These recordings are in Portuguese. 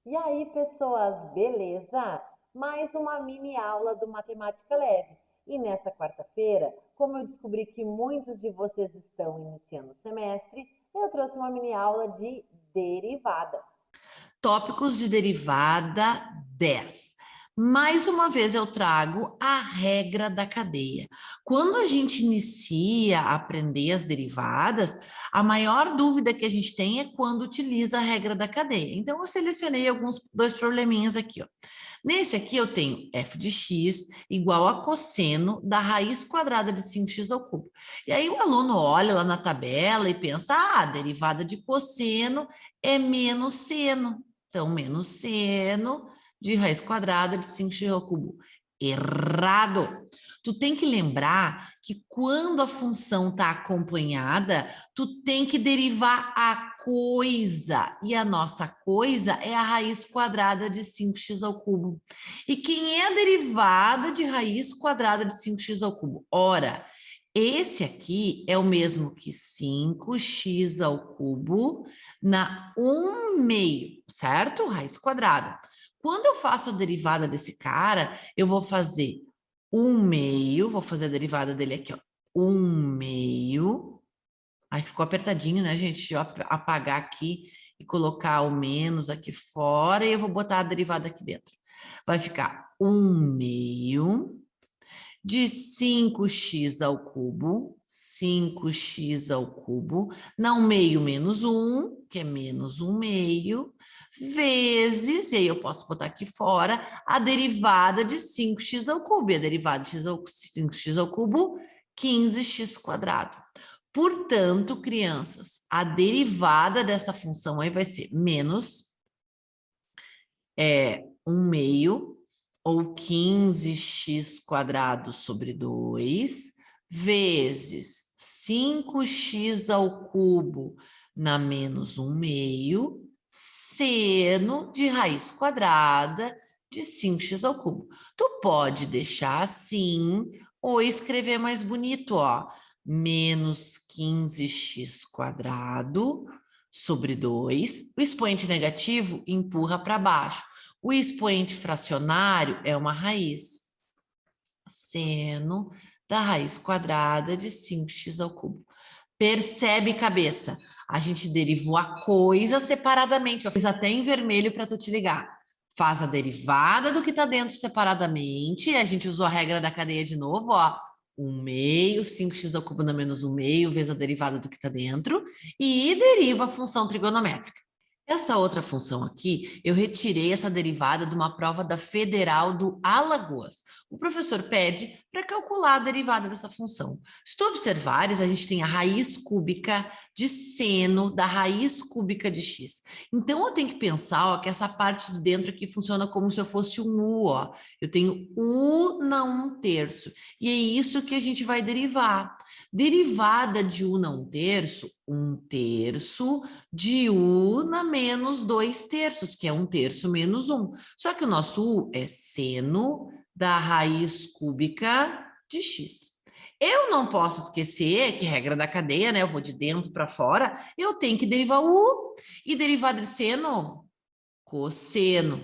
E aí, pessoas, beleza? Mais uma mini aula do Matemática Leve. E nessa quarta-feira, como eu descobri que muitos de vocês estão iniciando o semestre, eu trouxe uma mini aula de derivada. Tópicos de derivada 10. Mais uma vez eu trago a regra da cadeia. Quando a gente inicia a aprender as derivadas, a maior dúvida que a gente tem é quando utiliza a regra da cadeia. Então, eu selecionei dois probleminhas aqui, ó. Nesse aqui eu tenho f de x igual a cosseno da raiz quadrada de 5x ao cubo. E aí o aluno olha lá na tabela e pensa, a derivada de cosseno é menos seno. Então, menos seno de raiz quadrada de 5x ao cubo. Errado! Tu tem que lembrar que quando a função está acompanhada, tu tem que derivar a coisa. E a nossa coisa é a raiz quadrada de 5x ao cubo. E quem é a derivada de raiz quadrada de 5x ao cubo? Ora, esse aqui é o mesmo que 5x ao cubo na 1/2, certo? Raiz quadrada. Quando eu faço a derivada desse cara, eu vou fazer 1/2, vou fazer a derivada dele aqui, ó. 1/2. Aí ficou apertadinho, né, gente? Deixa eu apagar aqui e colocar o menos aqui fora e eu vou botar a derivada aqui dentro. Vai ficar 1/2 de 5x ao cubo, 5x ao cubo, não meio menos 1, que é menos 1/2, vezes, e aí eu posso botar aqui fora, a derivada de 5x ao cubo, e a derivada de 5x ao cubo, 15x quadrado. Portanto, crianças, a derivada dessa função aí vai ser menos 1/2 ou 15x quadrado sobre 2, vezes 5x ao cubo na menos 1/2, seno de raiz quadrada de 5x ao cubo. Tu pode deixar assim ou escrever mais bonito, ó, menos 15x quadrado sobre 2. O expoente negativo empurra para baixo. O expoente fracionário é uma raiz. Seno da raiz quadrada de 5x ao cubo. Percebe, cabeça? A gente derivou a coisa separadamente. Eu fiz até em vermelho para tu te ligar. Faz a derivada do que está dentro separadamente. A gente usou a regra da cadeia de novo, ó. 1/2, 5x ao cubo na menos 1/2, vezes a derivada do que está dentro. E deriva a função trigonométrica. Essa outra função aqui, eu retirei essa derivada de uma prova da Federal do Alagoas. O professor pede para calcular a derivada dessa função. Se tu observares, a gente tem a raiz cúbica de seno da raiz cúbica de x. Então, eu tenho que pensar, ó, que essa parte de dentro aqui funciona como se eu fosse um u, ó. Eu tenho u na 1/3. E é isso que a gente vai derivar. Derivada de u na 1/3, 1/3 de u na menos 2/3, que é 1/3 menos 1. Só que o nosso u é seno da raiz cúbica de x. Eu não posso esquecer que regra da cadeia, né? Eu vou de dentro para fora, eu tenho que derivar o u. E derivada de seno? Cosseno.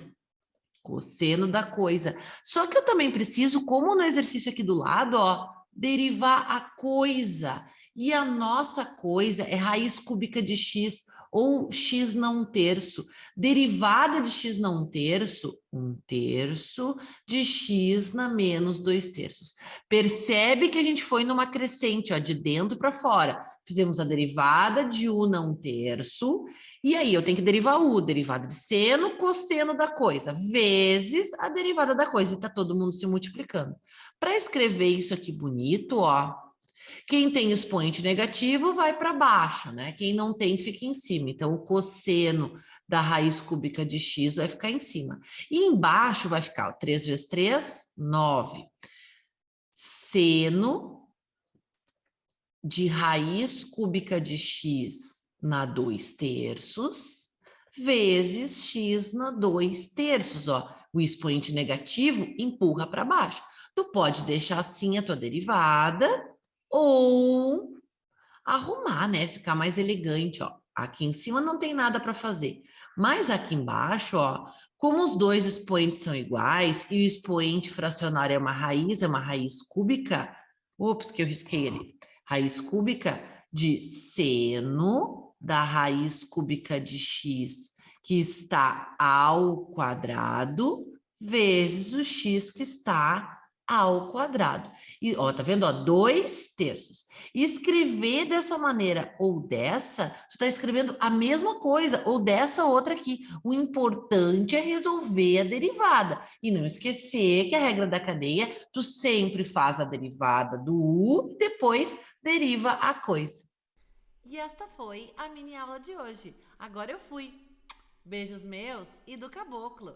Cosseno da coisa. Só que eu também preciso, como no exercício aqui do lado, ó, derivar a coisa. E a nossa coisa é raiz cúbica de x, ou x na 1/3. Derivada de x na 1/3, 1/3 de x na menos 2/3. Percebe que a gente foi numa crescente, ó, de dentro para fora. Fizemos a derivada de u na 1/3, e aí eu tenho que derivar u, derivada de seno, cosseno da coisa, vezes a derivada da coisa. E está todo mundo se multiplicando. Para escrever isso aqui bonito, ó, quem tem expoente negativo vai para baixo, né? Quem não tem fica em cima. Então, o cosseno da raiz cúbica de x vai ficar em cima. E embaixo vai ficar ó, 3 vezes 3, 9. Seno de raiz cúbica de x na 2/3 vezes x na 2/3, ó. O expoente negativo empurra para baixo. Tu pode deixar assim a tua derivada ou arrumar, né? Ficar mais elegante, ó. Aqui em cima não tem nada para fazer. Mas aqui embaixo, ó, como os dois expoentes são iguais e o expoente fracionário é uma raiz cúbica, ops, que eu risquei ali. Raiz cúbica de seno da raiz cúbica de x, que está ao quadrado, vezes o x que está ao quadrado. E, ó, tá vendo? Ó, 2/3. Escrever dessa maneira ou dessa, tu tá escrevendo a mesma coisa, ou dessa outra aqui. O importante é resolver a derivada. E não esquecer que a regra da cadeia, tu sempre faz a derivada do u, depois deriva a coisa. E esta foi a mini aula de hoje. Agora eu fui. Beijos meus e do caboclo.